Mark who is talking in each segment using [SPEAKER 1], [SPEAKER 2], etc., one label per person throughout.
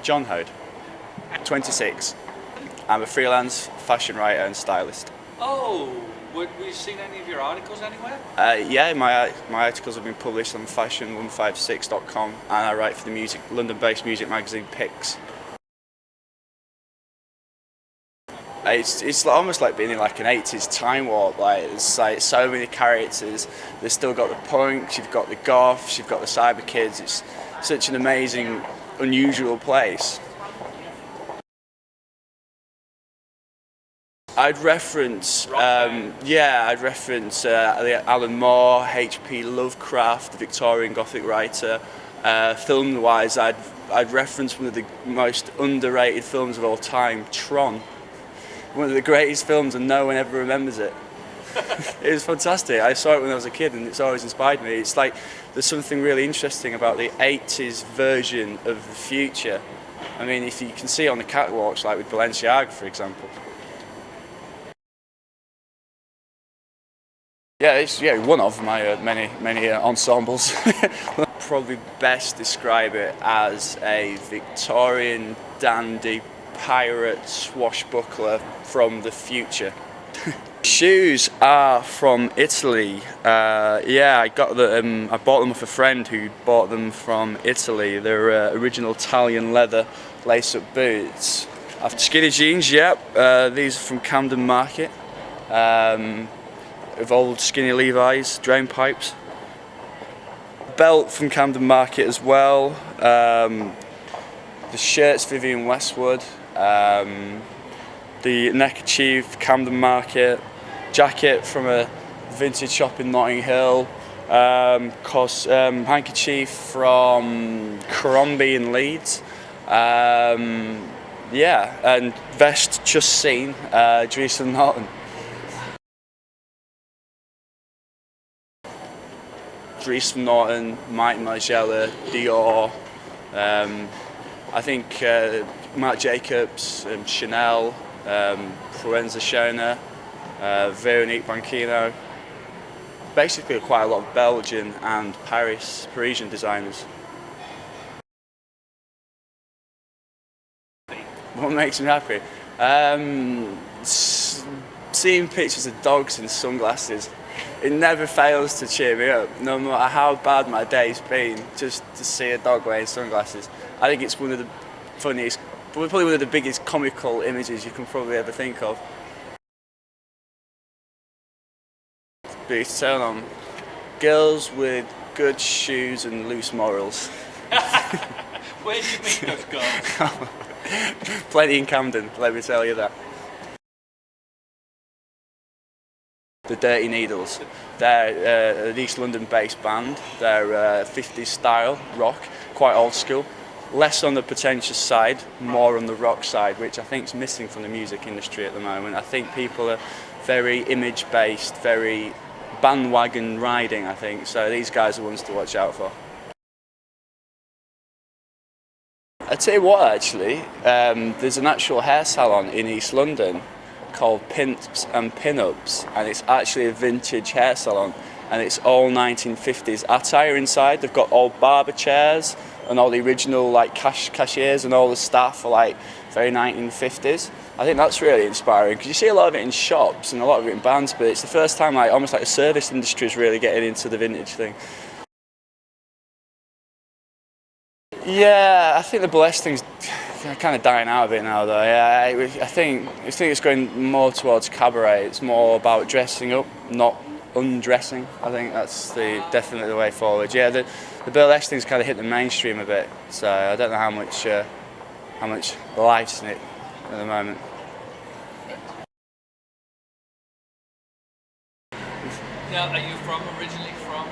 [SPEAKER 1] John Hode, 26. I'm a freelance fashion writer and stylist.
[SPEAKER 2] Oh, would we seen any of your articles anywhere?
[SPEAKER 1] Yeah, my articles have been published on fashion156.com, and I write for the London-based music magazine Pix. It's almost like being in like an 80s time warp. Like it's like so many characters. They've still got the punks, you've got the goths, you've got the cyber kids. It's such an amazing, unusual place. I'd reference, Alan Moore, H.P. Lovecraft, the Victorian Gothic writer. Film-wise, I'd reference one of the most underrated films of all time, Tron. One of the greatest films, and no one ever remembers it. It was fantastic. I saw it when I was a kid, and it's always inspired me. It's like there's something really interesting about the 80s version of the future. I mean, if you can see on the catwalks, like with Balenciaga, for example. Yeah, it's one of my many ensembles. Probably best describe it as a Victorian dandy pirate swashbuckler from the future. Shoes are from Italy. I got I bought them off a friend who bought them from Italy. They're original Italian leather lace-up boots. After skinny jeans, these are from Camden Market. Of old skinny Levi's, drain pipes. Belt from Camden Market as well. The shirts Vivienne Westwood. The neckerchief Camden Market. Jacket from a vintage shop in Notting Hill. Handkerchief from Crombie in Leeds. And vest just seen, Dries Van Noten. Dries Van Noten, Mike Margiela, Dior, I think Marc Jacobs, Chanel, Proenza Schöner, Veronique Banchino. Basically quite a lot of Belgian and Parisian designers. What makes me happy? Seeing pictures of dogs in sunglasses. It never fails to cheer me up, no matter how bad my day's been, just to see a dog wearing sunglasses. I think it's one of the funniest, probably one of the biggest comical images you can probably ever think of. Big turn on. Girls with good shoes and loose morals.
[SPEAKER 2] Where do you meet those girls?
[SPEAKER 1] Plenty in Camden, let me tell you that. The Dirty Needles. They're an East London-based band. They're 50s style rock, quite old school. Less on the pretentious side, more on the rock side, which I think is missing from the music industry at the moment. I think people are very image-based, very bandwagon riding, I think. So these guys are ones to watch out for. I tell you what, actually, there's an actual hair salon in East London called Pimps and Pinups, and it's actually a vintage hair salon, and it's all 1950s attire inside. They've got old barber chairs and all the original like cashiers and all the staff are like very 1950s. I think that's really inspiring because you see a lot of it in shops and a lot of it in bands, but it's the first time like almost like the service industry is really getting into the vintage thing. Yeah, I think the burlesque thing's kind of dying out a bit now, though. Yeah, I think it's going more towards cabaret. It's more about dressing up, not undressing. I think that's definitely the way forward. Yeah, the burlesque thing's kind of hit the mainstream a bit, so I don't know how much life's in it at the moment.
[SPEAKER 2] Now, are you originally from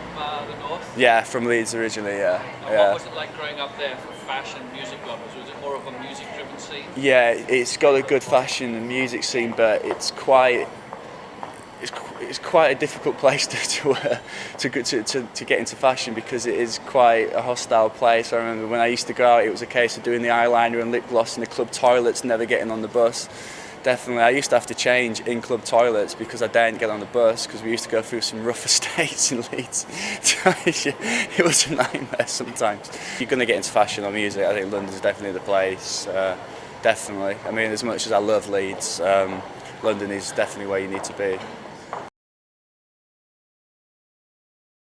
[SPEAKER 2] the north?
[SPEAKER 1] Yeah, from Leeds originally. Yeah.
[SPEAKER 2] What was it like growing up there for fashion, music lovers? Was it more of a music-driven scene?
[SPEAKER 1] Yeah, it's got a good fashion and music scene, but it's quite a difficult place to get into fashion because it is quite a hostile place. I remember when I used to go out, it was a case of doing the eyeliner and lip gloss in the club toilets, never getting on the bus. Definitely. I used to have to change in club toilets because I daren't get on the bus because we used to go through some rough estates in Leeds. It was a nightmare sometimes. You're going to get into fashion or music, I think London's definitely the place. Definitely. I mean, as much as I love Leeds, London is definitely where you need to be.